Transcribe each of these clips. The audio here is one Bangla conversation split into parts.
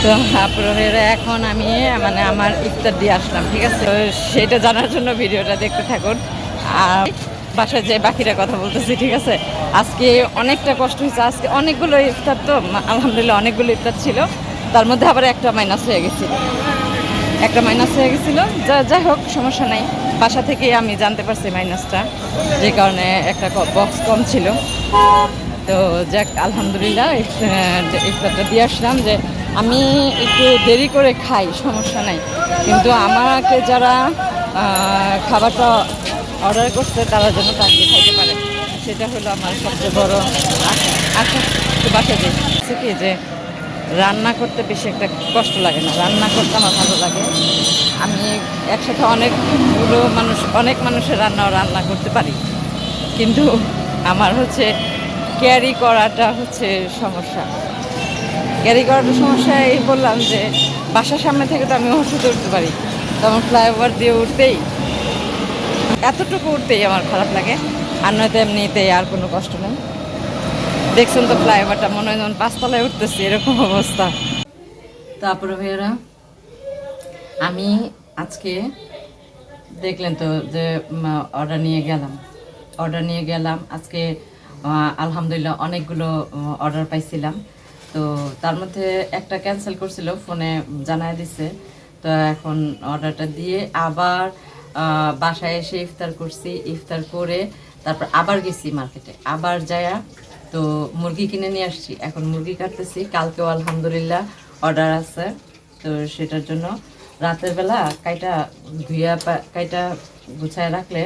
তো আপনারা এখন আমি মানে আমার ইফতার দিয়ে আসলাম, ঠিক আছে? তো সেটা জানার জন্য ভিডিওটা দেখতে থাকুন। আর বাসায় যে বাকিরা কথা বলতেছি, ঠিক আছে? আজকে অনেকটা কষ্ট হয়েছে, আজকে অনেকগুলো ইফতার, তো আলহামদুলিল্লাহ অনেকগুলো ইফতার ছিল, তার মধ্যে আবার একটা মাইনাস হয়ে গেছিল, যাই হোক সমস্যা নাই। বাসা থেকেই আমি জানতে পারছি মাইনাসটা, যে কারণে একটা বক্স কম ছিল। তো যাক আলহামদুলিল্লাহ ইফতারটা দিয়ে আসলাম। যে আমি একটু দেরি করে খাই, সমস্যা নাই, কিন্তু আমাকে যারা খাবারটা অর্ডার করছে তারা যেন তাকে খাইতে পারে, সেটা হলো আমার সবচেয়ে বড় আশা। আচ্ছা, একটু বাসায় যাই। কি যে রান্না করতে বেশি একটা কষ্ট লাগে না, রান্না করতে আমার ভালো লাগে। আমি একসাথে অনেক মানুষের রান্না করতে পারি, কিন্তু আমার হচ্ছে ক্যারি করাটা হচ্ছে সমস্যা। এই বললাম যে বাসার সামনে থেকে তো আমি ওষুধ উঠতে পারি, তো আমার ফ্লাইওভার দিয়ে এতটুকু উঠতেই আমার খারাপ লাগে। আর নয়তো এমনিতেই আর কোনো কষ্ট নেই। দেখছেন তো ফ্লাইওভারটা, মনে হয় যেমন 5 তলায় উঠতেছি, এরকম অবস্থা। তারপরে ভাইয়েরা, আমি আজকে দেখলেন তো যে অর্ডার নিয়ে গেলাম আজকে। আলহামদুলিল্লাহ অনেকগুলো অর্ডার পাইছিলাম। তো তার মধ্যে একটা ক্যান্সেল করছিল, ফোনে জানায় দিছে। তো এখন অর্ডারটা দিয়ে আবার বাসায় এসে ইফতার করছি, ইফতার করে তারপর আবার গেছি মার্কেটে, আবার যায়া তো মুরগি কিনে নিয়ে আসছি। এখন মুরগি কাটতেছি, কালকেও আলহামদুলিল্লাহ অর্ডার আছে। তো সেটার জন্য রাতের বেলা কাইটা গুছায় রাখলে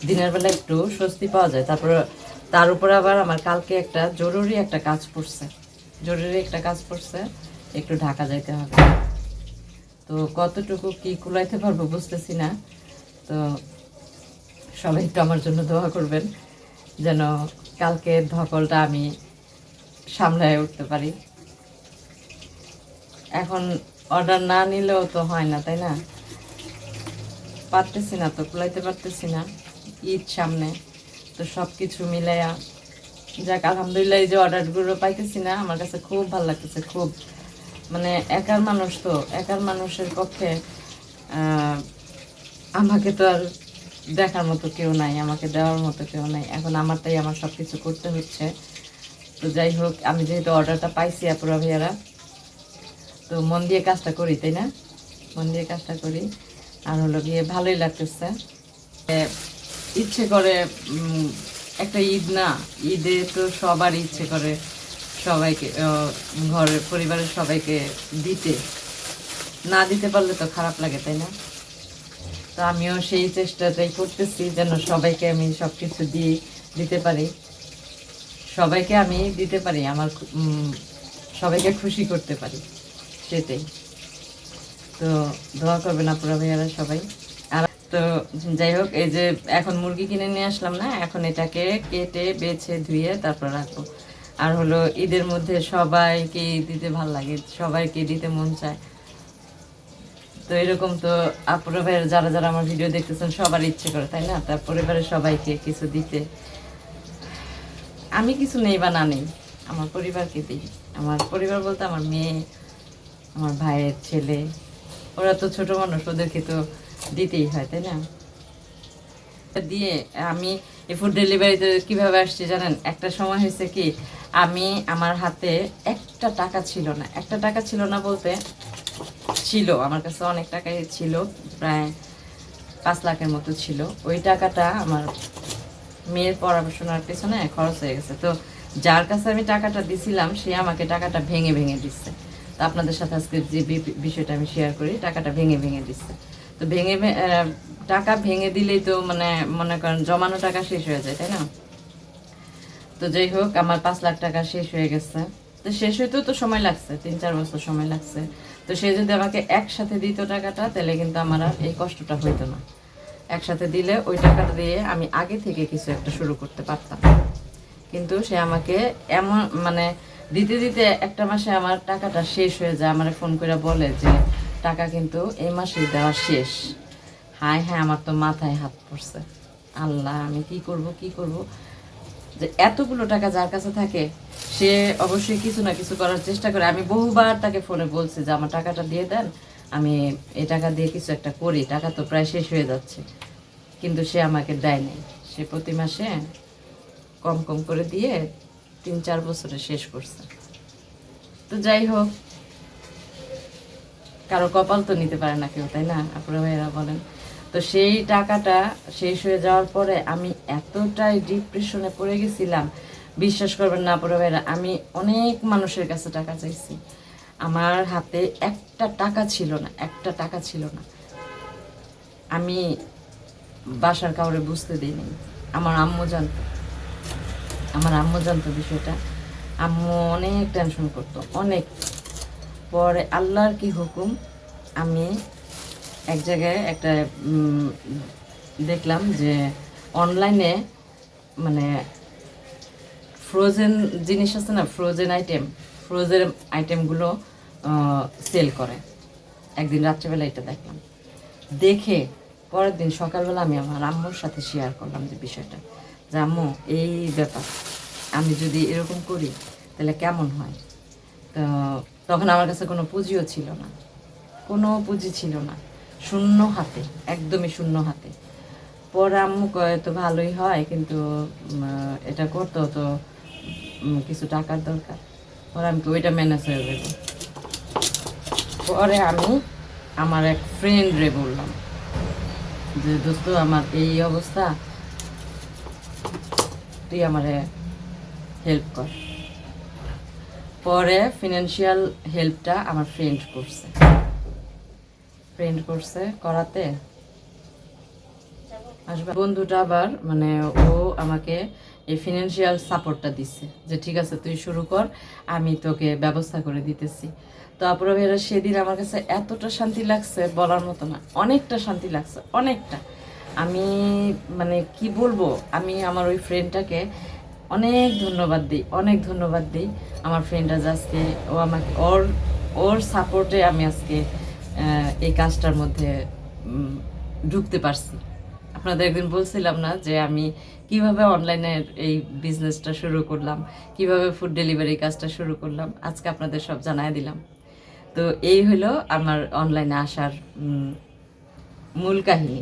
দিনের বেলা একটু স্বস্তি পাওয়া যায়। তার উপর আবার আমার কালকে একটা জরুরি একটা কাজ পড়ছে, একটু ঢাকা যাইতে হবে। তো কতটুকু কি কুলাইতে পারবো বুঝতেছি না। তো সবাই একটু আমার জন্য দোয়া করবেন, যেন কালকে ধকলটা আমি সামলায় উঠতে পারি। এখন অর্ডার না নিলেও তো হয় না, তাই না? পারতেছি না, তো কুলাইতে পারতেছি না। ঈদ সামনে, তো সব কিছু মিলাইয়া যাক আলহামদুলিল্লাহ এই যে অর্ডারগুলো পাইতেছি না, আমার কাছে খুব ভালো লাগতেছে। খুব মানে একার মানুষের পক্ষে আমাকে তো আর দেখার মতো কেউ নাই, আমাকে দেওয়ার মতো কেউ নাই। এখন আমারটাই আমার সব কিছু করতে হচ্ছে। তো যাই হোক, আমি যেহেতু অর্ডারটা পাইছি আপুরা ভাইয়ারা, তো মন দিয়ে কাজটা করি, তাই না? মন দিয়ে কাজটা করি, আর হলো গিয়ে ভালোই লাগতেছে। ইচ্ছে করে একটা ঈদ না, ঈদে তো সবার ইচ্ছে করে সবাইকে, ঘরের পরিবারের সবাইকে দিতে, না দিতে পারলে তো খারাপ লাগে, তাই না? তো আমিও সেই চেষ্টাটাই করতেছি, যেন সবাইকে আমি সব কিছু দিতে পারি, আমার সবাইকে খুশি করতে পারি, সেটাই। তো দোয়া করবেন আপুরা ভাইয়ারা সবাই। আর তো যাই হোক, এই যে এখন মুরগি কিনে নিয়ে আসলাম না, এখন এটাকে কেটে বেছে ধুয়ে তারপর রাখবো। আর হলো ঈদের মধ্যে সবাইকে দিতে ভাল লাগে, সবাইকে দিতে মন চায়। তো এরকম তো আপুরা ভাইয়ের যারা যারা আমার ভিডিও দেখতেছেন সবার ইচ্ছে করে, তাই না? তার পরিবারের সবাইকে কিছু দিতে। আমি কিছু নেই বা না নেই, আমার পরিবারকে দিই। আমার পরিবার বলতে আমার মেয়ে, আমার ভাইয়ের ছেলে, ওরা তো ছোট মানুষ, ওদেরকে তো দিতেই হয়, তাই না? দিয়ে আমি এই ফুড ডেলিভারিতে কিভাবে আসছি জানেন? একটা সময় হয়েছে কি, আমার হাতে একটা টাকা ছিল না বলতে ছিল, আমার কাছে অনেক টাকাই ছিল, প্রায় 5 লাখের মতো ছিল। ওই টাকাটা আমার মেয়ের পড়াশোনার পেছনে খরচ হয়ে গেছে। তো যার কাছে আমি টাকাটা দিছিলাম, সে আমাকে টাকাটা ভেঙে দিচ্ছে। তো আপনাদের সাথে আজকে যে বিষয়টা আমি শেয়ার করি, টাকাটা ভেঙে দিচ্ছে। তো টাকা ভেঙে দিলেই তো মানে মনে করেন জমানো টাকা শেষ হয়ে যায়, তাই না? তো যাই হোক, আমার 5 লাখ টাকা শেষ হয়ে গেছে। তো শেষ হইতেও তো সময় লাগছে, 3-4 বছর সময় লাগছে। তো সে যদি আমাকে একসাথে দিত টাকাটা, তাহলে কিন্তু আমার আর এই কষ্টটা হইতো না। একসাথে দিলে ওই টাকাটা দিয়ে আমি আগে থেকে কিছু একটা শুরু করতে পারতাম। কিন্তু সে আমাকে এমন মানে দিতে দিতে একটা মাসে আমার টাকাটা শেষ হয়ে যায়। আমার ফোন করে বলে যে টাকা কিন্তু এই মাসেই দেওয়া শেষ। হায় হ্যাঁ, আমার তো মাথায় হাত পড়ছে। আল্লাহ, আমি কি করব। যে এতগুলো টাকা যার কাছে থাকে সে অবশ্যই কিছু না কিছু করার চেষ্টা করে। আমি বহুবার তাকে ফোনে বলছি যে আমার টাকাটা দিয়ে দেন, আমি এই টাকা দিয়ে কিছু একটা করি, টাকা তো প্রায় শেষ হয়ে যাচ্ছে, কিন্তু সে আমাকে দেয় নাই। সে প্রতি মাসে কম কম করে দিয়ে 3-4 বছরে শেষ করছে। তো যাই হোক, কারো কপাল তো নিতে পারে না কেউ, তাই না আপনারা ভাইয়েরা বলেন? তো সেই টাকাটা শেষ হয়ে যাওয়ার পরে আমি এতটাই ডিপ্রেশনে পড়ে গেছিলাম, বিশ্বাস করবেন না আপনারা ভাইয়েরা, আমি অনেক মানুষের কাছে টাকা চাইছি, আমার হাতে একটা টাকা ছিল না, একটা টাকা ছিল না। আমি বাসার কাউরে বুঝতে দিইনি, আমার আম্মু জানতো, আমার আম্মু জানতো বিষয়টা। আম্মু অনেক টেনশন করতো, অনেক। পরে আল্লাহর কি হুকুম, আমি এক জায়গায় একটা দেখলাম যে অনলাইনে মানে ফ্রোজেন জিনিস আছে না, ফ্রোজেন আইটেমগুলো সেল করে। একদিন রাত্রেবেলা এটা দেখলাম, দেখে পরের দিন সকালবেলা আমি আমার আম্মুর সাথে শেয়ার করলাম যে বিষয়টা, যে আম্মু এই ব্যাপার, আমি যদি এরকম করি তাহলে কেমন হয়। তো তখন আমার কাছে কোনো পুঁজিও ছিল না, কোনো পুঁজি ছিল না, শূন্য হাতে, একদমই শূন্য হাতে। পরে আম্মু কয় তো ভালোই হয়, কিন্তু এটা করতেও তো কিছু টাকার দরকার। পরে আমি ওইটা ম্যানেজ হয়ে যাবো। পরে আমি আমার এক ফ্রেন্ডরে বললাম যে দোস্ত আমার এই অবস্থা, তুই আমারে হেল্প কর। পরে ফিনান্সিয়াল হেল্পটা আমার ফ্রেন্ড করছে করাতে আসবে বন্ধুটা আবার মানে ও আমাকে এই ফিনান্সিয়াল সাপোর্টটা দিচ্ছে যে ঠিক আছে তুই শুরু কর, আমি তোকে ব্যবস্থা করে দিতেছি। তো আপুরা ভাইরা সেদিন আমার কাছে এতটা শান্তি লাগছে বলার মতো না, অনেকটা শান্তি লাগছে, অনেকটা। আমি মানে কি বলবো, আমি আমার ওই ফ্রেন্ডটাকে অনেক ধন্যবাদ দিই, অনেক ধন্যবাদ দিই। আমার ফ্রেন্ডটা আজকে ও আমাকে ওর সাপোর্টে আমি আজকে এই কাজটার মধ্যে ঢুকতে পারছি। আপনাদের একদিন বলছিলাম না যে আমি কিভাবে অনলাইনের এই বিজনেসটা শুরু করলাম, কিভাবে ফুড ডেলিভারি কাজটা শুরু করলাম, আজকে আপনাদের সব জানাই দিলাম। তো এই হলো আমার অনলাইনে আসার মূল কাহিনী।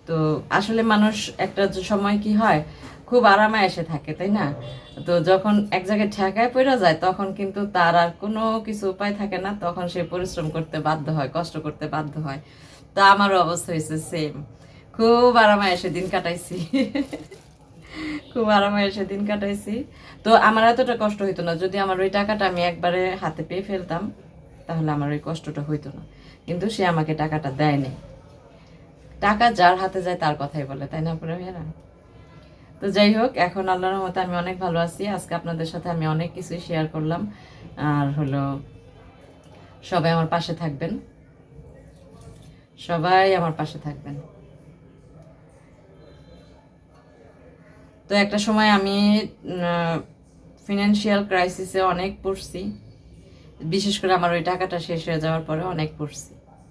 তো আসলে মানুষ একটা সময় কি হয়, খুব আরামে এসে থাকে, তাই না? তো যখন এক জায়গায় ঠেকায় পড়ে যায় তখন কিন্তু তার আর কোনো কিছু উপায় থাকে না, তখন সে পরিশ্রম করতে বাধ্য হয়, কষ্ট করতে বাধ্য হয়। তো আমারও অবস্থা হয়েছে সেম, খুব আরামে এসে দিন কাটাইছি খুব আরামে এসে দিন কাটাইছি। তো আমার এতটা কষ্ট হইতো না, যদি আমার ওই টাকাটা আমি একবারে হাতে পেয়ে ফেলতাম তাহলে আমার ওই কষ্টটা হইতো না। কিন্তু সে আমাকে টাকাটা দেয়নি। টাকা যার হাতে যায় তার কথাই বলে, তাই না পুরো ভাইয়ারা? তো যাই হোক, এখন আল্লাহর রহমতে আমি অনেক ভালো আছি। আজকে আপনাদের সাথে আমি অনেক কিছুই শেয়ার করলাম। আর হলো সবাই আমার পাশে থাকবেন, সবাই আমার পাশে থাকবেন। তো একটা সময় আমি ফিনান্সিয়াল ক্রাইসিসে অনেক পড়ছি, বিশেষ করে আমার ওই টাকাটা শেষ হয়ে যাওয়ার পরে অনেক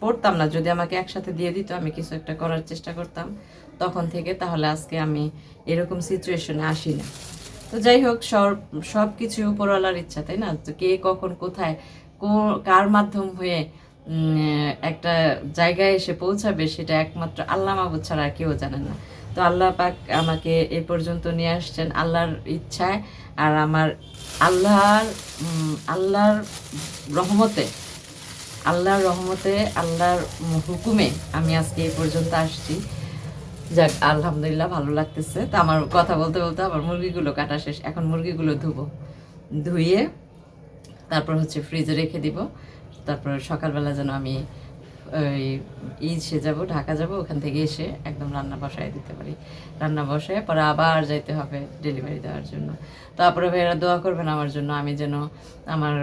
পড়তাম না, যদি আমাকে একসাথে দিয়ে দিত আমি কিছু একটা করার চেষ্টা করতাম তখন থেকে, তাহলে আজকে আমি এরকম সিচুয়েশনে আসি না। তো যাই হোক, সব কিছু উপরওয়ালার ইচ্ছা, তাই না? তো কে কখন কোথায় কার মাধ্যম হয়ে একটা জায়গায় এসে পৌঁছাবে সেটা একমাত্র আল্লাহ মাহবুদ ছাড়া আর কেউ জানেন না। তো আল্লাহ পাক আমাকে এ পর্যন্ত নিয়ে আসছেন আল্লাহর ইচ্ছায়, আর আমার আল্লাহর রহমতে, আল্লাহর হুকুমে আমি আজকে এই পর্যন্ত আসছি। যাক, আলহামদুলিল্লাহ, ভালো লাগতেছে। তো আমার কথা বলতে বলতে আমার মুরগিগুলো কাটা শেষ, এখন মুরগিগুলো ধুয়ে তারপর হচ্ছে ফ্রিজে রেখে দিব, তারপর সকালবেলা যেন আমি ওই যাব, ঢাকা যাব, ওখান থেকে এসে একদম রান্না বসায় দিতে পারি। রান্না বসায় পরে আবার যাইতে হবে ডেলিভারি দেওয়ার জন্য। তারপরে ভাইয়েরা দোয়া করবেন আমার জন্য, আমি যেন আমার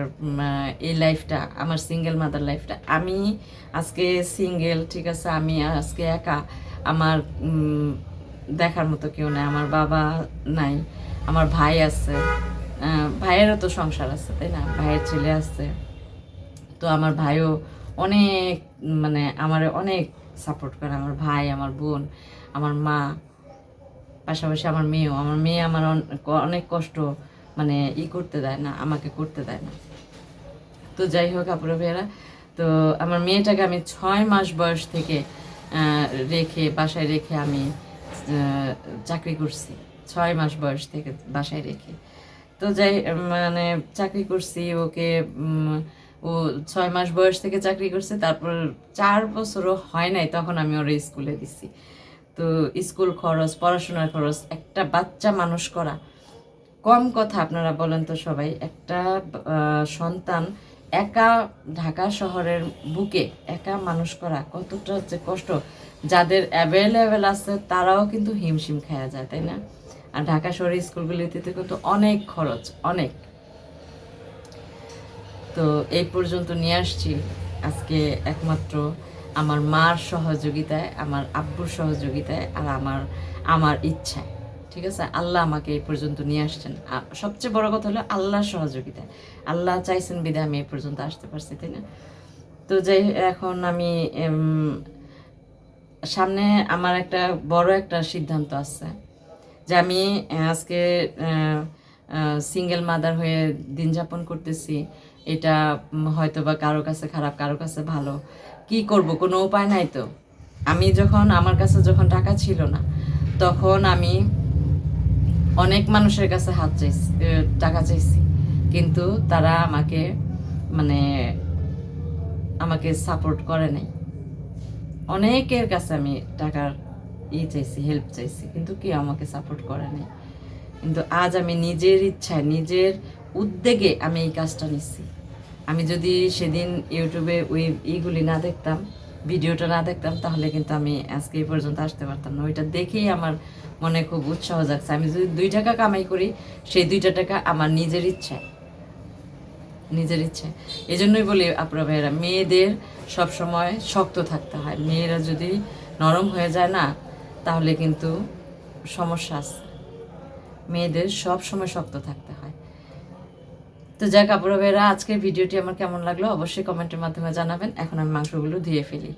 এই লাইফটা, আমার সিঙ্গেল মাদার লাইফটা, আমি আজকে সিঙ্গেল, ঠিক আছে, আমি আজকে একা, আমার দেখার মতো কেউ নাই, আমার বাবা নাই, আমার ভাই আছে, ভাইয়েরও তো সংসার আছে, তাই না? ভাইয়ের ছেলে আছে। তো আমার ভাইও অনেক মানে আমার অনেক সাপোর্ট করে, আমার ভাই, আমার বোন, আমার মা, পাশাপাশি আমার মেয়ে আমার অনেক কষ্ট মানে করতে দেয় না, আমাকে করতে দেয় না। তো যাই হোক আপুরা ভাইয়েরা, তো আমার মেয়েটাকে আমি 6 মাস বয়স থেকে বাসায় রেখে আমি চাকরি করছি। 6 মাস বয়স থেকে বাসায় রেখে তো মানে চাকরি করছি ওকে। ও 6 মাস বয়স থেকে চাকরি করছে, তারপর 4 বছরও হয় নাই তখন আমি ওর স্কুলে দিছি। তো স্কুল খরচ, পড়াশোনার খরচ, একটা বাচ্চা মানুষ করা কম কথা? আপনারা বলেন তো সবাই, একটা সন্তান একা ঢাকা শহরের বুকে একা মানুষ করা কতটা যে কষ্ট। যাদের অ্যাভেলেবেল আছে তারাও কিন্তু হিমশিম খাওয়া যায়, তাই না? আর ঢাকা শহরের স্কুলগুলিতে কিন্তু অনেক খরচ, অনেক। তো এই পর্যন্ত নিয়ে আসছি আজকে একমাত্র আমার মার সহযোগিতায়, আমার আব্বুর সহযোগিতায়, আর আমার ইচ্ছায়। ঠিক আছে, আল্লাহ আমাকে এই পর্যন্ত নিয়ে আসছেন। সবচেয়ে বড় কথা হলো আল্লাহর সহযোগিতায়। আল্লাহ চাইছেন বিধায় আমি এই পর্যন্ত আসতে পারছি, তাই না? তো এখন আমি সামনে আমার একটা বড় একটা সিদ্ধান্ত আছে যে আমি আজকে সিঙ্গেল মাদার হয়ে দিন যাপন করতেছি। এটা হয়তো বা কারো কাছে খারাপ, কারো কাছে ভালো। কি করব, কোনো উপায় নাই। তো আমি আমার কাছে যখন টাকা ছিল না, তখন আমি অনেক মানুষের কাছে টাকা চাইছি, কিন্তু তারা মানে আমাকে সাপোর্ট করে নাই। অনেকের কাছে আমি টাকার চাইছি, হেল্প চাইছি, কিন্তু কেউ আমাকে সাপোর্ট করে নাই। কিন্তু আজ আমি নিজের ইচ্ছায়, নিজের উদ্যোগে আমি এই কাজটা নিচ্ছি। আমি যদি সেদিন ইউটিউবে ওই এইগুলি না দেখতাম, ভিডিওটা না দেখতাম, তাহলে কিন্তু আমি আজকে এই পর্যন্ত আসতে পারতাম না। ওইটা দেখেই আমার মনে খুব উৎসাহ জাগছে। আমি যদি 2 টাকা কামাই করি, সেই 2টা টাকা আমার নিজের ইচ্ছায়। এই জন্যই বলি আপনারা ভাইয়েরা, মেয়েদের সবসময় শক্ত থাকতে হয়। মেয়েরা যদি নরম হয়ে যায় না, তাহলে কিন্তু সমস্যা আছে। মেয়েদের সব সময় শক্ত থাকতে হয়। তো যাক আপুরা ভাইয়েরা, আজকের ভিডিওটি আমার কেমন লাগলো অবশ্যই কমেন্টের মাধ্যমে জানাবেন। এখন আমি মাংসগুলো ধুয়ে ফেলি।